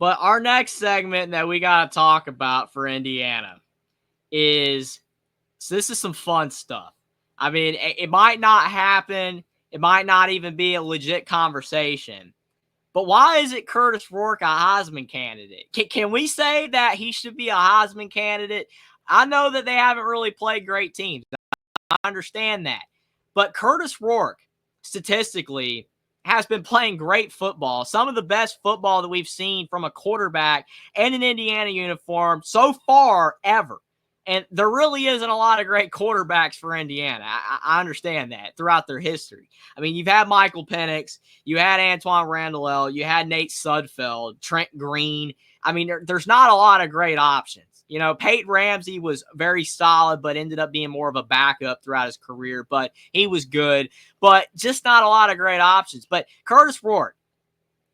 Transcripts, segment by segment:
But our next segment that we got to talk about for Indiana is, so this is some fun stuff. I mean, it might not happen. It might not even be a legit conversation. But why is it Kurtis Rourke a Heisman candidate? Can we say that he should be a Heisman candidate? I know that they haven't really played great teams. I understand that. But Kurtis Rourke, statistically, has been playing great football. Some of the best football that we've seen from a quarterback in an Indiana uniform so far ever. And there really isn't a lot of great quarterbacks for Indiana. I understand that throughout their history. I mean, you've had Michael Penix, you had Antoine Randall, you had Nate Sudfeld, Trent Green. I mean, there's not a lot of great options. You know, Peyton Ramsey was very solid, but ended up being more of a backup throughout his career. But he was good, but just not a lot of great options. But Kurtis Rourke,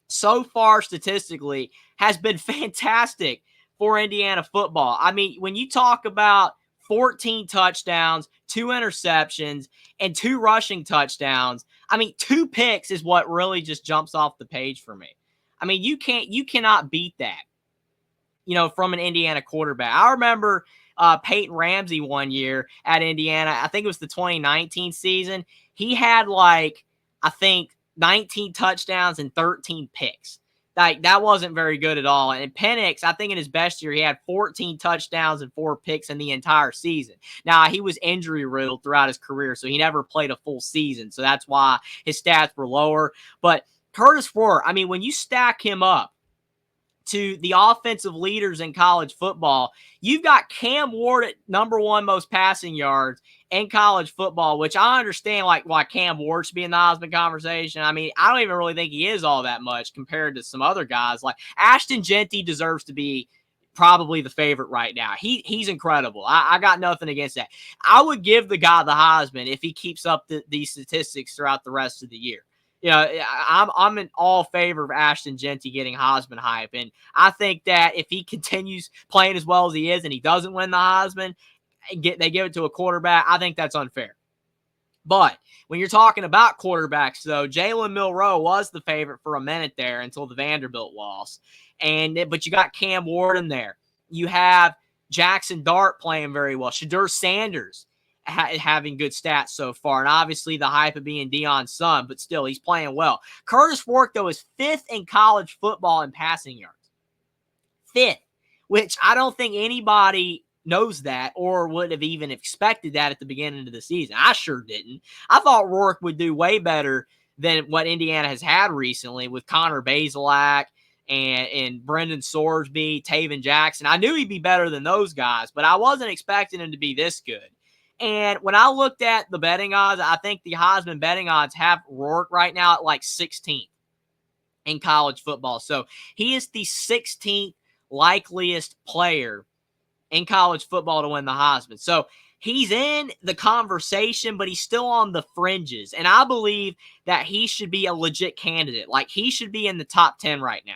so far statistically, has been fantastic for Indiana football. I mean, when you talk about 14 touchdowns, 2 interceptions, and 2 rushing touchdowns, I mean, 2 picks is what really just jumps off the page for me. I mean, you cannot beat that, you know, from an Indiana quarterback. I remember Peyton Ramsey one year at Indiana. I think it was the 2019 season. He had I think 19 touchdowns and 13 picks. Like, that wasn't very good at all. And Penix, I think in his best year, he had 14 touchdowns and 4 picks in the entire season. Now, he was injury riddled throughout his career, so he never played a full season. So that's why his stats were lower. But Kurtis Rourke, I mean, when you stack him up to the offensive leaders in college football, you've got Cam Ward at #1 most passing yards in college football, which I understand why Cam Ward should be in the Heisman conversation. I mean, I don't even really think he is all that much compared to some other guys. Like Ashton Jeanty deserves to be probably the favorite right now. He's incredible. I got nothing against that. I would give the guy the Heisman if he keeps up these statistics throughout the rest of the year. You know, I'm in all favor of Ashton Jeanty getting Heisman hype. And I think that if he continues playing as well as he is and he doesn't win the Heisman, they give it to a quarterback, I think that's unfair. But when you're talking about quarterbacks, though, Jalen Milroe was the favorite for a minute there until the Vanderbilt loss. But you got Cam Ward in there. You have Jackson Dart playing very well. Shadur Sanders having good stats so far. And obviously the hype of being Deion's son, but still, he's playing well. Kurtis Rourke, though, is 5th in college football in passing yards. 5th, which I don't think anybody knows that or would have even expected that at the beginning of the season. I sure didn't. I thought Rourke would do way better than what Indiana has had recently with Connor Bazelak and Brendan Sorsby, Taven Jackson. I knew he'd be better than those guys, but I wasn't expecting him to be this good. And when I looked at the betting odds, I think the Heisman betting odds have Rourke right now at 16th in college football. So he is the 16th likeliest player in college football to win the Heisman. So he's in the conversation, but he's still on the fringes. And I believe that he should be a legit candidate. He should be in the top 10 right now.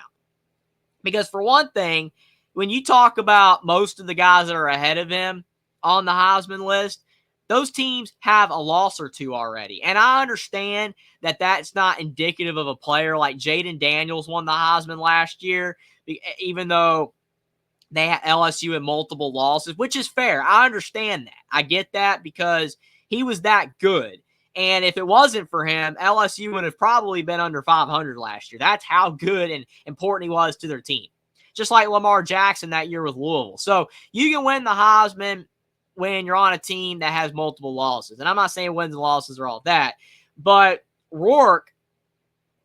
Because for one thing, when you talk about most of the guys that are ahead of him on the Heisman list, those teams have a loss or 2 already. And I understand that that's not indicative of a player like Jaden Daniels won the Heisman last year, even though they had LSU had multiple losses, which is fair. I understand that. I get that because he was that good. And if it wasn't for him, LSU would have probably been under 500 last year. That's how good and important he was to their team. Just like Lamar Jackson that year with Louisville. So you can win the Heisman when you're on a team that has multiple losses. And I'm not saying wins and losses are all that, but Rourke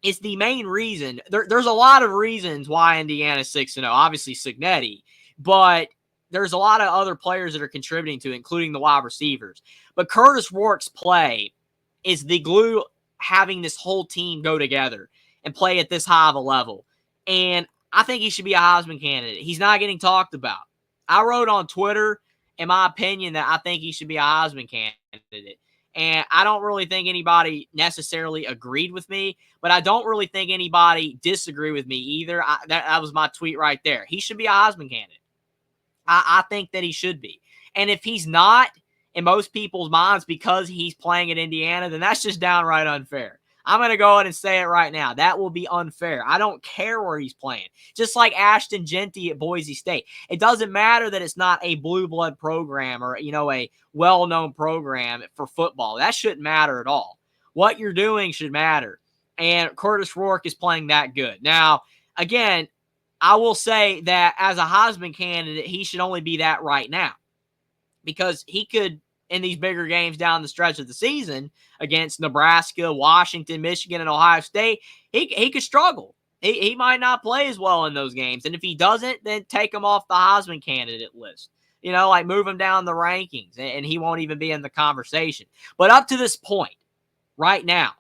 is the main reason. There's a lot of reasons why Indiana's 6-0. Obviously Cignetti, but there's a lot of other players that are contributing to it, including the wide receivers. But Kurtis Rourke's play is the glue having this whole team go together and play at this high of a level. And I think he should be a Heisman candidate. He's not getting talked about. I wrote on Twitter, in my opinion, that I think he should be a Heisman candidate. And I don't really think anybody necessarily agreed with me, but I don't really think anybody disagreed with me either. That was my tweet right there. He should be a Heisman candidate. I think that he should be. And if he's not, in most people's minds, because he's playing at Indiana, then that's just downright unfair. I'm going to go ahead and say it right now. That will be unfair. I don't care where he's playing. Just like Ashton Genty at Boise State. It doesn't matter that it's not a blue blood program or, a well-known program for football. That shouldn't matter at all. What you're doing should matter. And Kurtis Rourke is playing that good. Now, again, I will say that as a Heisman candidate, he should only be that right now, because he could, in these bigger games down the stretch of the season against Nebraska, Washington, Michigan, and Ohio State, he could struggle. He might not play as well in those games. And if he doesn't, then take him off the Heisman candidate list. Like move him down the rankings, and he won't even be in the conversation. But up to this point, right now,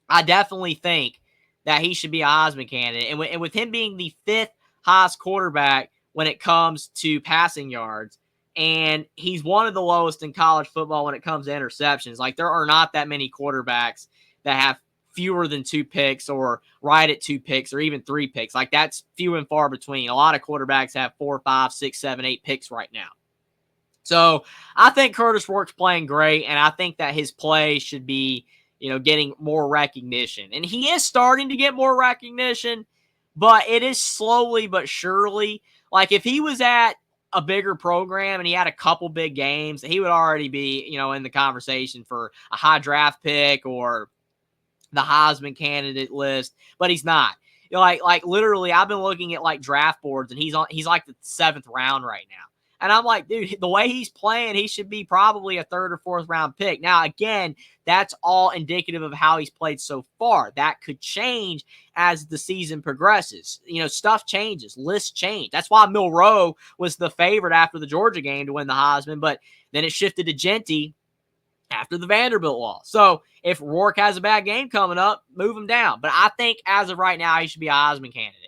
I definitely think that he should be a Heisman candidate. And with him being the 5th highest quarterback when it comes to passing yards, and he's one of the lowest in college football when it comes to interceptions. Like, there are not that many quarterbacks that have fewer than 2 picks or right at 2 picks or even 3 picks. Like, that's few and far between. A lot of quarterbacks have 4, 5, 6, 7, 8 picks right now. So I think Kurtis Rourke's playing great, and I think that his play should be, getting more recognition. And he is starting to get more recognition, but it is slowly but surely. Like, if he was at a bigger program and he had a couple big games, he would already be, in the conversation for a high draft pick or the Heisman candidate list, but he's not. Like literally, I've been looking at like draft boards, and he's like the 7th round right now. And I'm like, dude, the way he's playing, he should be probably a 3rd or 4th round pick. Now, again, that's all indicative of how he's played so far. That could change as the season progresses. Stuff changes, lists change. That's why Milroe was the favorite after the Georgia game to win the Heisman, but then it shifted to Genty after the Vanderbilt loss. So if Rourke has a bad game coming up, move him down. But I think as of right now, he should be a Heisman candidate.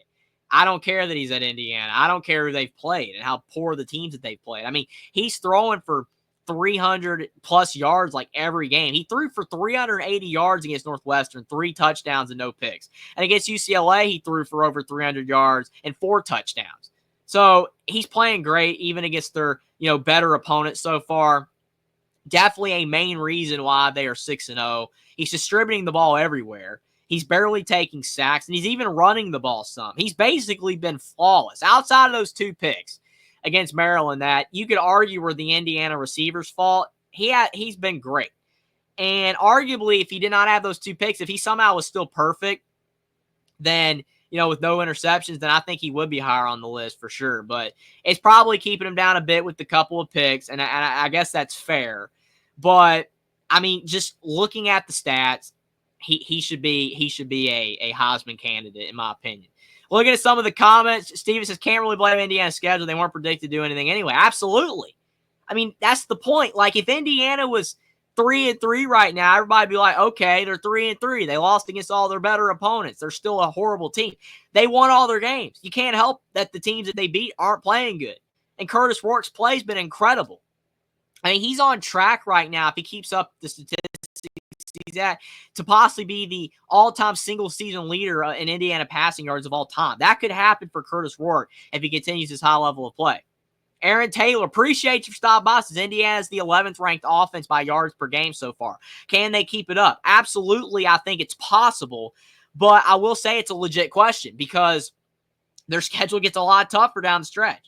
I don't care that he's at Indiana. I don't care who they've played and how poor the teams that they've played. I mean, he's throwing for 300-plus yards like every game. He threw for 380 yards against Northwestern, 3 touchdowns and no picks. And against UCLA, he threw for over 300 yards and 4 touchdowns. So he's playing great, even against their, better opponents so far. Definitely a main reason why they are 6-0. He's distributing the ball everywhere. He's barely taking sacks, and he's even running the ball some. He's basically been flawless. Outside of those 2 picks against Maryland that you could argue were the Indiana receivers' fault, he's been great. And arguably, if he did not have those 2 picks, if he somehow was still perfect, then, with no interceptions, then I think he would be higher on the list for sure. But it's probably keeping him down a bit with the couple of picks, and I guess that's fair. But, I mean, just looking at the stats, he should be a Heisman candidate, in my opinion. Looking at some of the comments, Steven says, can't really blame Indiana's schedule. They weren't predicted to do anything anyway. Absolutely. I mean, that's the point. Like, if Indiana was 3-3 right now, everybody would be like, okay, they're 3-3. They lost against all their better opponents. They're still a horrible team. They won all their games. You can't help that the teams that they beat aren't playing good. And Kurtis Rourke's play has been incredible. I mean, he's on track right now, if he keeps up the statistics he's at, to possibly be the all-time single-season leader in Indiana passing yards of all time. That could happen for Kurtis Rourke if he continues his high level of play. Aaron Taylor, appreciate you for stopping by. Says Indiana's the 11th ranked offense by yards per game so far. Can they keep it up? Absolutely, I think it's possible. But I will say it's a legit question because their schedule gets a lot tougher down the stretch.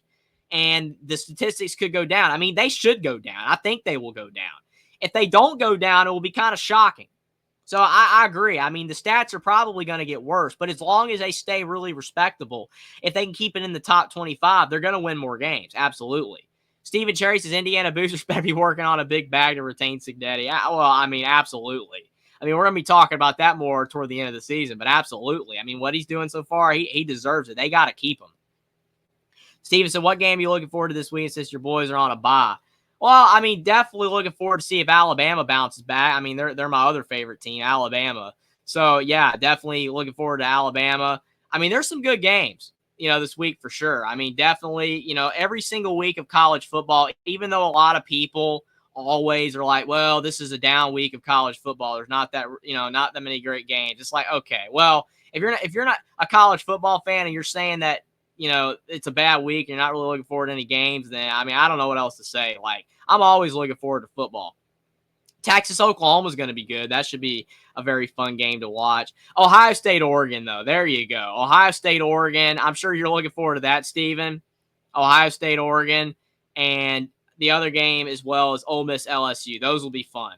And the statistics could go down. I mean, they should go down. I think they will go down. If they don't go down, it will be kind of shocking. So I agree. I mean, the stats are probably going to get worse, but as long as they stay really respectable, if they can keep it in the top 25, they're going to win more games. Absolutely. Stephen Cherry says Indiana boosters better be working on a big bag to retain Signetti. Well, I mean, absolutely. I mean, we're going to be talking about that more toward the end of the season, but absolutely. I mean, what he's doing so far, he deserves it. They got to keep him. Steven said, what game are you looking forward to this week since your boys are on a bye? Well, I mean, definitely looking forward to see if Alabama bounces back. I mean, they're my other favorite team, Alabama. So, yeah, definitely looking forward to Alabama. I mean, there's some good games, this week for sure. I mean, definitely, every single week of college football, even though a lot of people always are like, well, this is a down week of college football. There's not that, not that many great games. It's like, okay, well, if you're not a college football fan and you're saying that, it's a bad week, you're not really looking forward to any games, then, I mean, I don't know what else to say. Like, I'm always looking forward to football. Texas, Oklahoma is going to be good. That should be a very fun game to watch. Ohio State, Oregon, though. There you go. Ohio State, Oregon. I'm sure you're looking forward to that, Steven. Ohio State, Oregon. And the other game as well as Ole Miss, LSU. Those will be fun.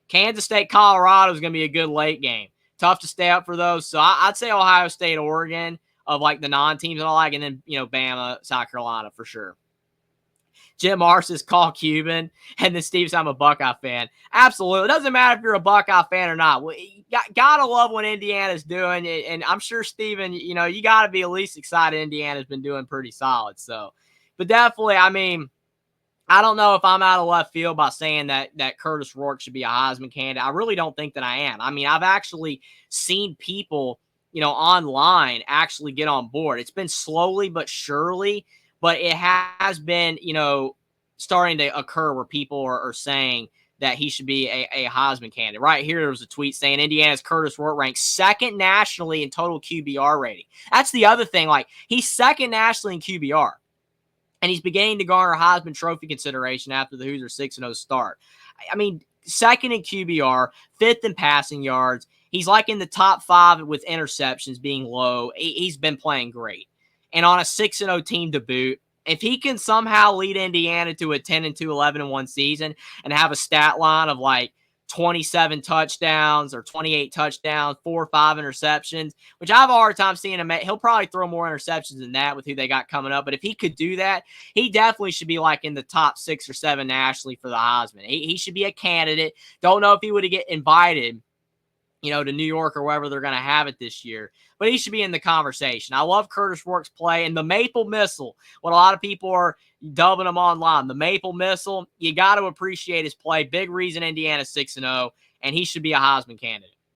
Kansas State, Colorado is going to be a good late game. Tough to stay up for those. So I'd say Ohio State, Oregon of like the non-teams and all that. And then, Bama, South Carolina for sure. Jim R says, call Cuban. And then Steve says, I'm a Buckeye fan. Absolutely. It doesn't matter if you're a Buckeye fan or not. Well, you got to love what Indiana's doing. And I'm sure, Steven, you got to be at least excited Indiana's been doing pretty solid. So, but definitely, I mean, I don't know if I'm out of left field by saying that Kurtis Rourke should be a Heisman candidate. I really don't think that I am. I mean, I've actually seen people, online actually get on board. It's been slowly but surely, but it has been, starting to occur where people are saying that he should be a Heisman candidate. Right here, there was a tweet saying Indiana's Kurtis Rourke ranks second nationally in total QBR rating. That's the other thing. Like, he's second nationally in QBR. And he's beginning to garner Heisman Trophy consideration after the Hoosiers 6-0 start. I mean, second in QBR, fifth in passing yards. He's like in the top 5 with interceptions being low. He's been playing great. And on a 6-0 team to boot, if he can somehow lead Indiana to a 10-2, 11-1 season and have a stat line of like 27 touchdowns or 28 touchdowns, 4 or 5 interceptions, which I have a hard time seeing him. He'll probably throw more interceptions than that with who they got coming up. But if he could do that, he definitely should be like in the top 6 or 7 nationally for the Heisman. He should be a candidate. Don't know if he would get invited, to New York or wherever they're going to have it this year. But he should be in the conversation. I love Kurtis Rourke's play. And the Maple Missile, what a lot of people are dubbing him online, the Maple Missile, you got to appreciate his play. Big reason Indiana's 6-0, and he should be a Heisman candidate.